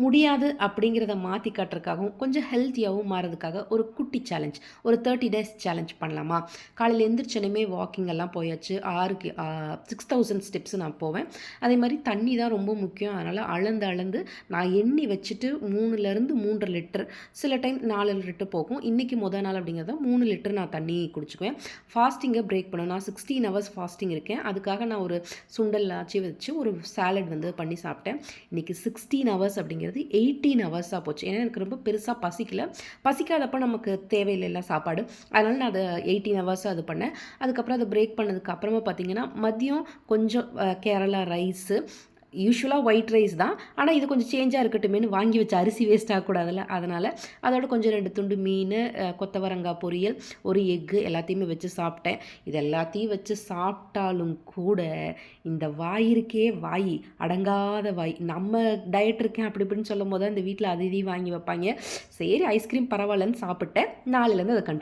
முடியாது அப்படிங்கிறத மாற்றி காட்டுறதுக்காகவும் கொஞ்சம் ஹெல்த்தியாகவும் மாறதுக்காக ஒரு குட்டி சேலஞ்ச், ஒரு 30 டேஸ் சேலஞ்ச் பண்ணலாமா? காலையில் எந்திரிச்சோனையுமே வாக்கிங் எல்லாம் போயாச்சு. 6000 ஸ்டெப்ஸ் நான் போவேன். அதே மாதிரி தண்ணி தான் ரொம்ப முக்கியம். அதனால் அளந்து அளந்து நான் எண்ணி வச்சுட்டு 3லேருந்து 3.5 லிட்டர், சில டைம் 4 லிட்டர் போகும். இன்றைக்கி முதல் நாள் அப்படிங்கிறத 3 லிட்டர் நான் தண்ணி குடிச்சுக்குவேன். ஃபாஸ்டிங்கை பிரேக் பண்ணுவேன். நான் 16 ஹவர்ஸ் ஃபாஸ்டிங் இருக்கேன். அதுக்காக நான் ஒரு சுண்டல் ஆச்சு வச்சு ஒரு சாலட் வந்து பண்ணி சாப்பிட்டேன். இன்றைக்கி 16 ஹவர்ஸ் அப்படிங்கிறது 18 ஹவர்ஸாக போச்சு. ஏன்னா எனக்கு ரொம்ப பெருசாக பசிக்கல. பசிக்காதப்போ நமக்கு தேவையில்லை சாப்பாடு. அதனால் நான் அதை 18 ஹவர்ஸாக அது பண்ணேன். அதுக்கப்புறம் அதை பிரேக் பண்ணதுக்கு அப்புறமா பார்த்திங்கன்னா மதியம் கொஞ்சம் கேரளா ரைஸு, யூஸ்வலாக ஒயிட் ரைஸ் தான், ஆனால் இது கொஞ்சம் சேஞ்சாக இருக்கட்டுமேனு வாங்கி வச்ச அரிசி வேஸ்ட் ஆகக்கூடாதுல்ல, அதனால் அதோட கொஞ்சம் 2 துண்டு மீன், கொத்தவரங்காய் பொரியல், ஒரு எக்கு எல்லாத்தையுமே வச்சு சாப்பிட்டேன். இது எல்லாத்தையும் வச்சு சாப்பிட்டாலும் கூட இந்த வாய் இருக்கே, வாய் அடங்காத வாய். நம்ம டயட் இருக்கேன் அப்படி இப்படின்னு சொல்லும் போது இந்த வீட்டில் அது இதையும் வாங்கி வைப்பாங்க. சரி ஐஸ்கிரீம் பரவாயில்லன்னு சாப்பிட்டேன். நாளையிலேருந்து அதை கண்டினியூ